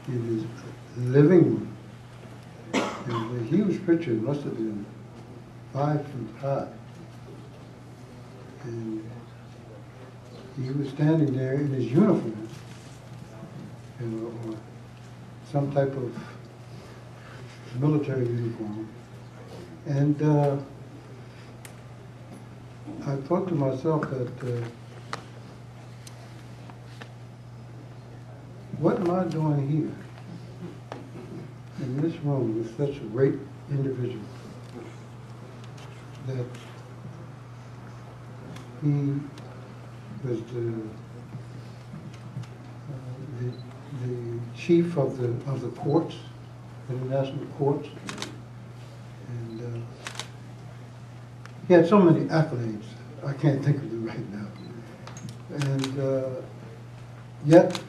in his living room. It was a huge picture. It must have been 5 feet high. And he was standing there in his uniform, you know, or some type of military uniform. And I thought to myself that, what am I doing here in this room with such a great individual that he was the chief of the courts, international courts, and he had so many accolades. I can't think of them right now. And yet,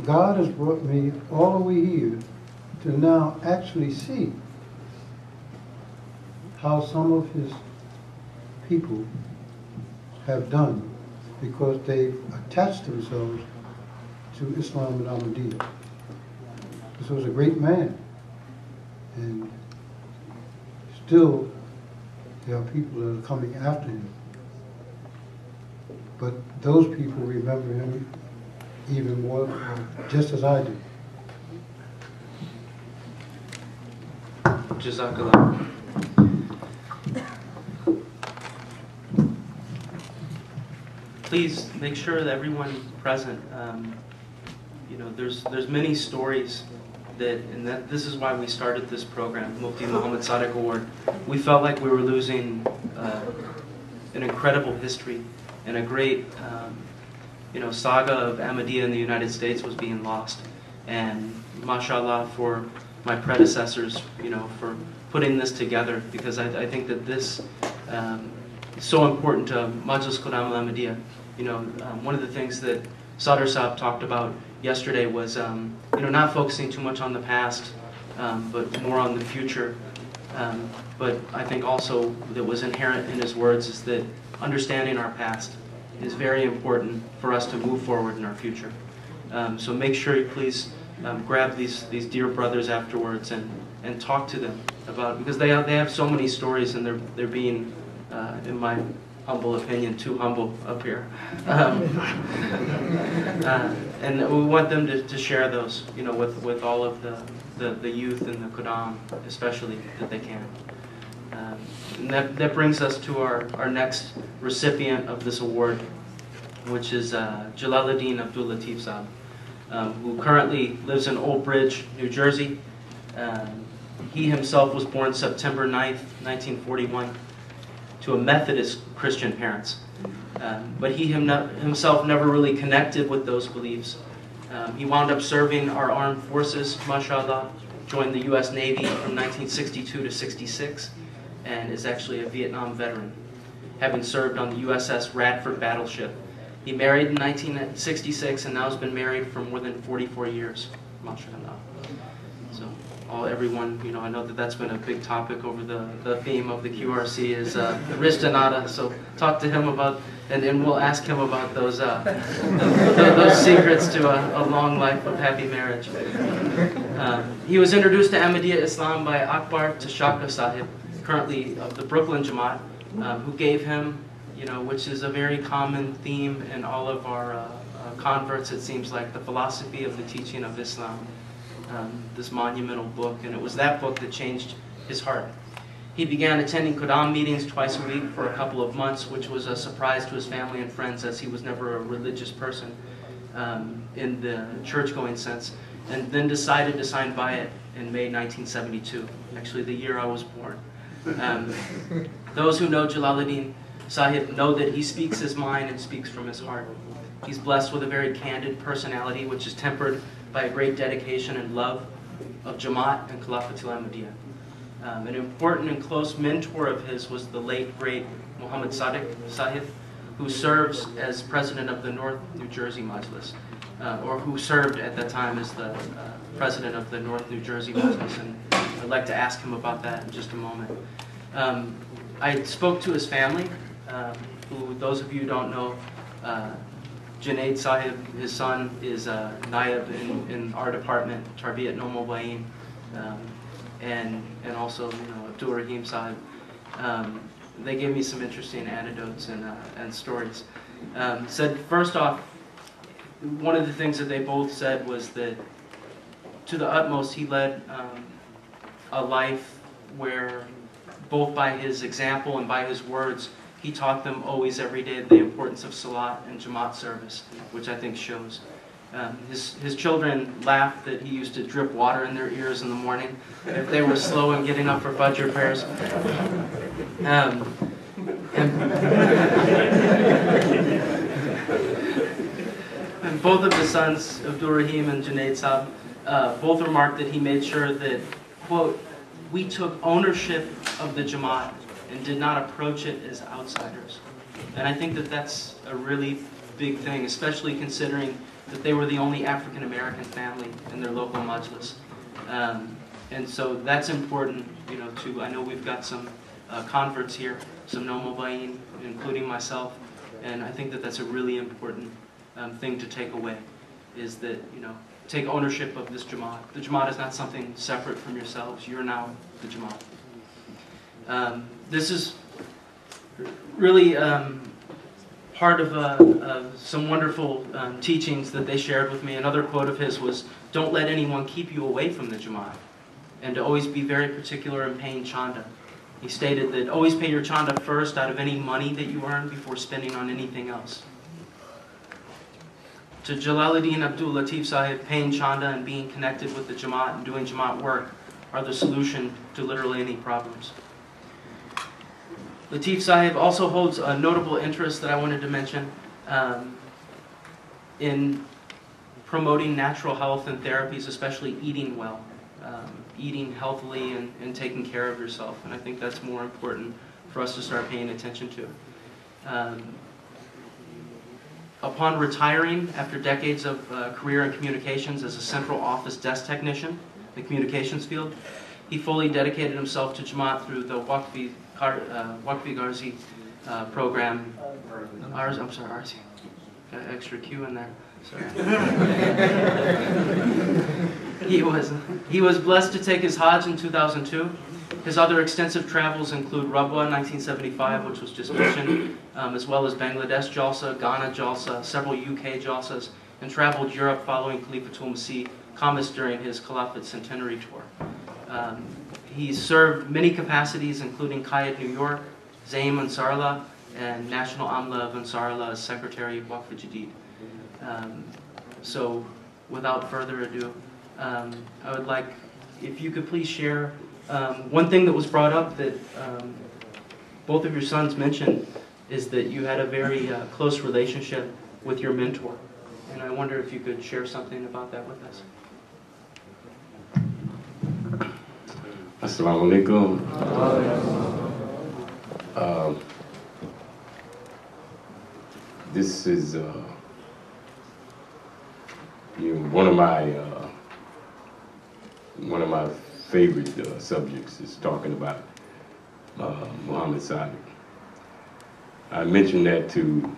God has brought me all the way here to now actually see how some of his people have done because they've attached themselves to Islam and Ahmadiyya. This was a great man, and still there are people that are coming after him. But those people remember him even more, just as I do. Jazakallah. Please make sure that everyone present, you know, there's many stories and this is why we started this program, Mufti Muhammad Sadiq Award. We felt like we were losing an incredible history and a great, you know, saga of Ahmadiyya in the United States was being lost. And mashallah for my predecessors, you know, for putting this together, because I think that this is so important to Majlis Quddam al-Ahmadiyya. You know, one of the things that Sadr Saab talked about yesterday was, you know, not focusing too much on the past, but more on the future. But I think also that was inherent in his words is that understanding our past is very important for us to move forward in our future. So make sure you please grab these dear brothers afterwards and talk to them about, because they have so many stories, and they're being, in my humble opinion, too humble up here. And we want them to share those, you know, with all of the youth and the Quddam, especially, that they can. And that brings us to our next recipient of this award, which is Jalaluddin Abdul Latif Saab, who currently lives in Old Bridge, New Jersey. He himself was born September 9th, 1941, to a Methodist Christian parents. But he himself never really connected with those beliefs. He wound up serving our armed forces, mashallah, joined the U.S. Navy from 1962 to 66, and is actually a Vietnam veteran, having served on the USS Radford battleship. He married in 1966 and now has been married for more than 44 years, mashallah. So everyone, you know, I know that that's been a big topic over the theme of the QRC is the Rishta Nada. So talk to him about, and we'll ask him about those those secrets to a long life of happy marriage. He was introduced to Ahmadiyya Islam by Akbar Tashaka Sahib, currently of the Brooklyn Jamaat, who gave him, you know, which is a very common theme in all of our converts, it seems like, the philosophy of the teaching of Islam. This monumental book, and it was that book that changed his heart. He began attending Quddam meetings twice a week for a couple of months, which was a surprise to his family and friends, as he was never a religious person in the church-going sense, and then decided to sign bayat in May 1972, actually the year I was born. Those who know Jalaluddin Sahib know that he speaks his mind and speaks from his heart. He's blessed with a very candid personality, which is tempered by a great dedication and love of Jamaat and Khilafatul Ahmadiyya. An important and close mentor of his was the late, great Muhammad Sadiq Sahib, who serves as president of the North New Jersey Majlis, or who served at that time as the president of the North New Jersey Majlis, and I'd like to ask him about that in just a moment. I spoke to his family, who, those of you who don't know, Junaid Sahib, his son, is Naib in our department, Tarbiyat No Mubayin, and also Abdul Rahim Sahib. They gave me some interesting anecdotes and stories. Said first off, one of the things that they both said was that to the utmost he led a life where both by his example and by his words he taught them always every day the importance of Salat and Jamaat service, which I think shows. His children laughed that he used to drip water in their ears in the morning if they were slow in getting up for Fajr prayers. And both of his sons, Abdul Rahim and Junaid Sahib, both remarked that he made sure that, quote, we took ownership of the Jamaat and did not approach it as outsiders. And I think that that's a really big thing, especially considering that they were the only African-American family in their local majlis. And so that's important, to, I know we've got some converts here, some no mubayin, including myself, and I think that that's a really important thing to take away, is that, take ownership of this Jamaat. The Jamaat is not something separate from yourselves. You're now the Jamaat. This is really part of some wonderful teachings that they shared with me. Another quote of his was, don't let anyone keep you away from the Jamaat, and to always be very particular in paying chanda. He stated that always pay your chanda first out of any money that you earn before spending on anything else. To Jalaluddin Abdul Latif Sahib, paying chanda and being connected with the Jamaat and doing Jamaat work are the solution to literally any problems. Latif Sahib also holds a notable interest that I wanted to mention in promoting natural health and therapies, especially eating well, eating healthily and taking care of yourself. And I think that's more important for us to start paying attention to. Upon retiring after decades of career in communications as a central office desk technician in the communications field, he fully dedicated himself to Jamaat through the Waqfi Gharzi program. I'm sorry, Arzi. Got an extra Q in there. Sorry. He was blessed to take his Hajj in 2002. His other extensive travels include Rabwa in 1975, which was just mentioned, as well as Bangladesh Jalsa, Ghana Jalsa, several UK Jalsas, and traveled Europe following Khalifatul Masih Khamis during his Khilafat Centenary Tour. He served many capacities, including Qaid New York, Zaim Ansarullah, and National Amla of Ansarullah as Secretary of Waqf Jadid. So, without further ado, I would like, if you could please share one thing that was brought up that both of your sons mentioned is that you had a very close relationship with your mentor. And I wonder if you could share something about that with us. Assalamu alaikum. This is one of my favorite subjects is talking about Muhammad Sadiq. I mentioned that to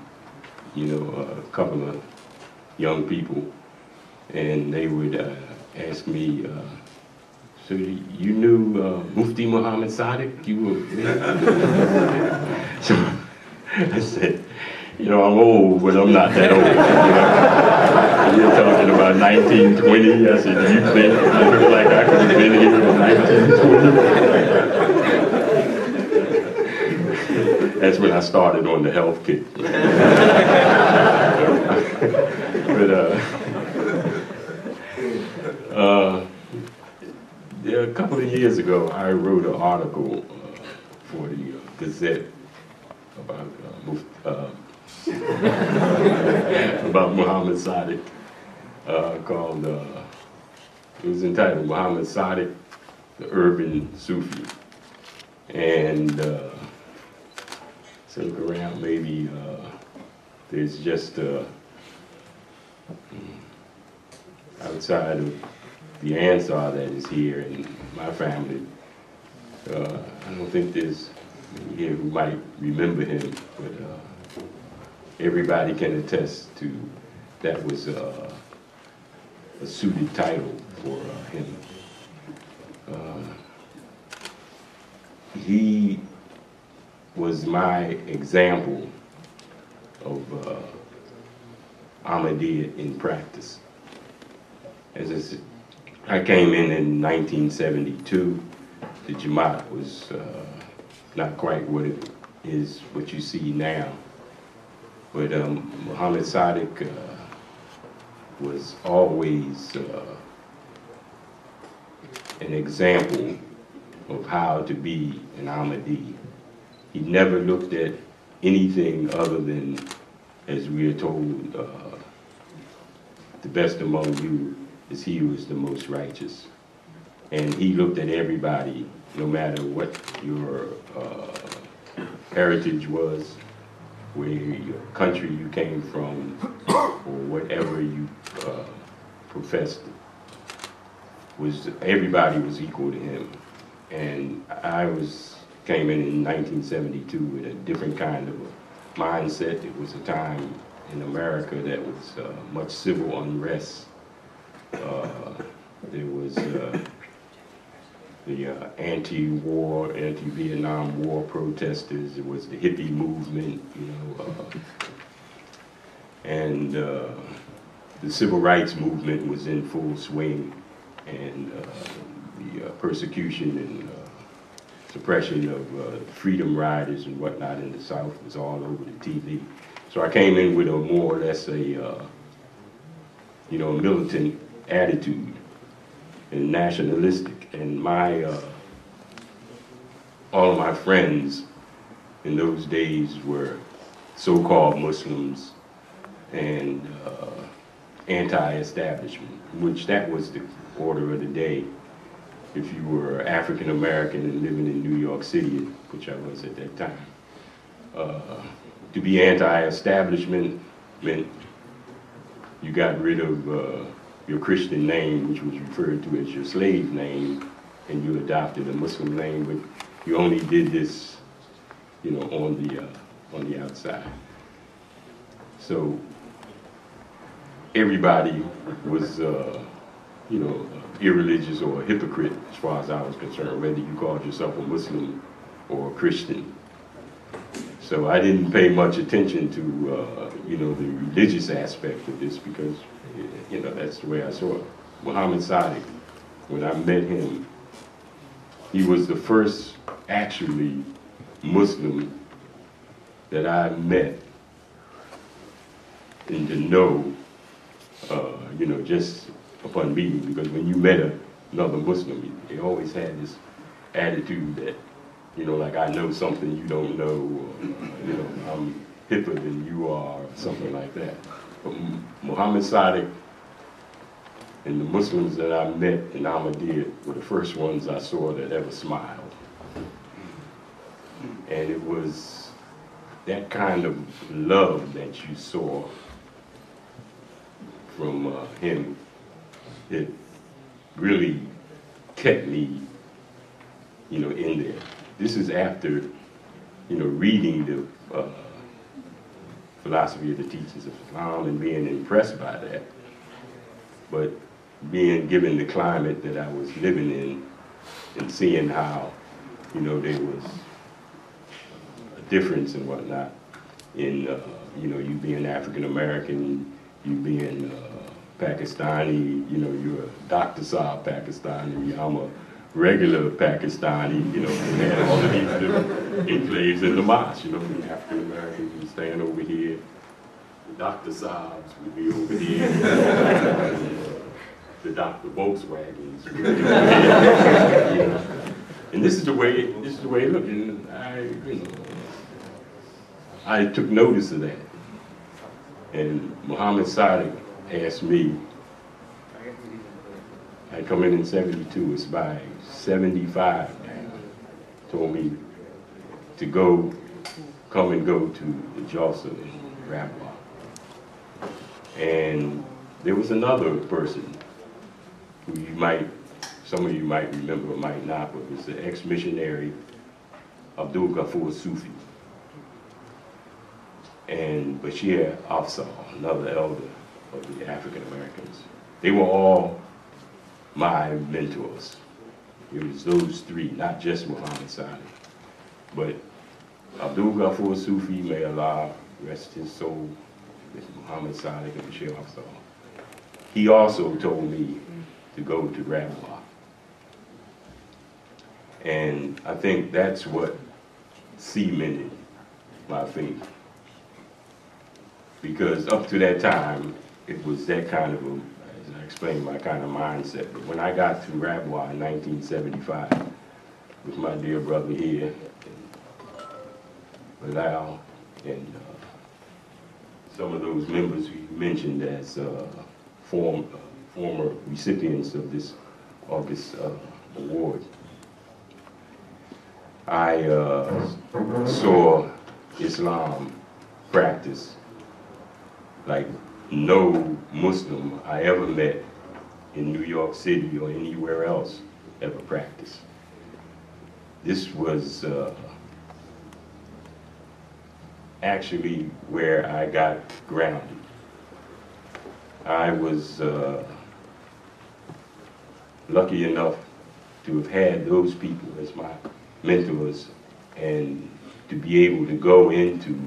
a couple of young people, and they would ask me, so you knew Mufti Muhammad Sadiq? You were So I said, I'm old, but I'm not that old. You're talking about 1920. I said, do you think I look like I could have been here in 1920? That's when I started on the health kick. A couple of years ago, I wrote an article for the Gazette about about Muhammad Sadiq, called, it was entitled Muhammad Sadiq, the Urban Sufi. And so look around, maybe there's just outside of the Ansar that is here in my family, I don't think there's here who might remember him, but everybody can attest to that was a suited title for him. He was my example of Ahmadiyya in practice. As I said, I came in 1972. The Jamaat was not quite what it is, what you see now. But Muhammad Sadiq was always an example of how to be an Ahmadi. He never looked at anything other than, as we are told, the best among you is he who is the most righteous. And he looked at everybody, no matter what your heritage was, where your country you came from, or whatever you professed, everybody was equal to him. And I came in 1972 with a different kind of a mindset. It was a time in America that was much civil unrest. There was the anti-war, anti-Vietnam War protesters. It was the hippie movement, you know, and the civil rights movement was in full swing, and the persecution and suppression of freedom riders and whatnot in the South was all over the TV. So I came in with a more or less a, you know, militant attitude and nationalistic. And my, all of my friends in those days were so-called Muslims and anti-establishment, which that was the order of the day. If you were African American and living in New York City, which I was at that time, to be anti-establishment meant you got rid of your Christian name, which was referred to as your slave name, and you adopted a Muslim name, but you only did this, you know, on the outside. So everybody was, you know, irreligious or a hypocrite as far as I was concerned, whether you called yourself a Muslim or a Christian. So I didn't pay much attention to, you know, the religious aspect of this because, you know, that's the way I saw it. Muhammad Sadiq, when I met him, he was the first actually Muslim that I met and to know, you know, just upon meeting, because when you met another Muslim, they always had this attitude that, you know, like I know something you don't know, or, you know, I'm hipper than you are, or something like that. But Muhammad Sadiq and the Muslims that I met in Ahmadiyya were the first ones I saw that ever smiled. And it was that kind of love that you saw from him that really kept me, you know, in there. This is after, you know, reading the philosophy of the teachings of Islam and being impressed by that, but being given the climate that I was living in and seeing how, you know, there was a difference and whatnot in, you know, you being African American, you being Pakistani, you know, you're a Dr. Saab Pakistani, I'm a regular Pakistani, you know, and had all of these different enclaves in the mosque, you know, the African Americans would stand over here, the Dr. Saabs would be over here, the Dr. Volkswagens would be over here, you know. And this is the way it looked, and I took notice of that. And Muhammad Sadiq asked me, I come in 72, it's by 75 now, told me to come and go to the Jalsa in Rabwa. And there was another person who some of you might remember or might not, but was the ex-missionary Abdul Ghaffur Sufi. and Bashir Afzal, another elder of the African Americans. They were all my mentors. It was those three, not just Muhammad Sadiq, but Abdul Ghaffur Sufi, may Allah rest his soul, with Muhammad Sadiq and Bashir Afzal. He also told me to go to Rabwa. And I think that's what cemented my faith. Because up to that time, it was that kind of a, as I explained, my kind of mindset. But when I got to Rabwa in 1975, with my dear brother here, Bilal, and some of those members we mentioned as former recipients of this award, I saw Islam practice like no Muslim I ever met in New York City or anywhere else ever practiced. This was actually where I got grounded. I was lucky enough to have had those people as my mentors and to be able to go into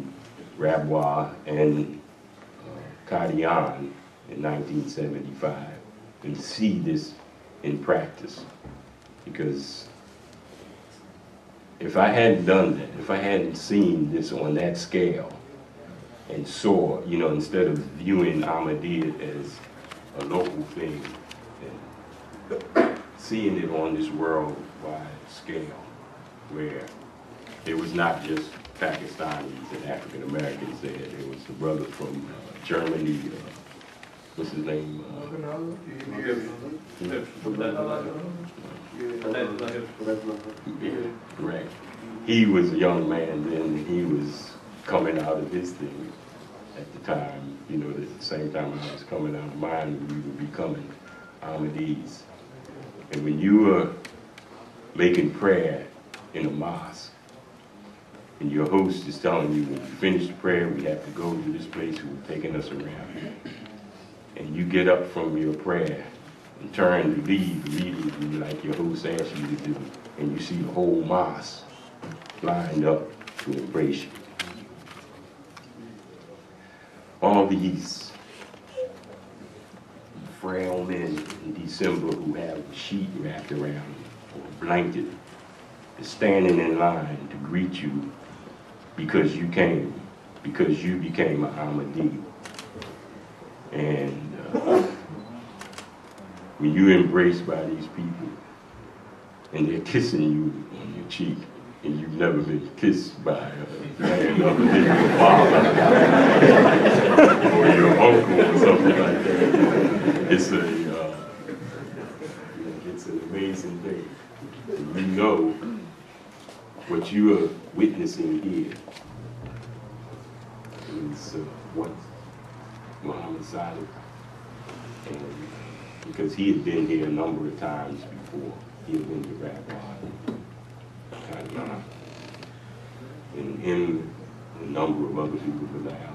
Rabwa and Qaideen in 1975 and see this in practice. Because if I hadn't done that, if I hadn't seen this on that scale and saw, you know, instead of viewing Ahmadiyyat as a local thing, and seeing it on this worldwide scale, where it was not just Pakistanis and African Americans there, there was the brother from Germany, what's his name? Right. He was a young man then, he was coming out of his thing at the time, you know, at the same time I was coming out of mine, we were becoming Ahmadis. And when you were making prayer in a mosque, and your host is telling you, when you finish the prayer, we have to go to this place who are taking us around. And you get up from your prayer and turn to leave immediately like your host asked you to do, and you see the whole mosque lined up to embrace you. All these frail men in December who have a sheet wrapped around them, or a blanket, is standing in line to greet you because you came, because you became an Ahmadi. And when you're embraced by these people and they're kissing you on your cheek, and you've never been kissed by a man other than your father or your uncle or something like that, it's an amazing thing. And you know what you are witnessing here is what Muhammad Sadiq, and because he had been here a number of times before, he had been to Rabbi, and him, and a number of other people for that.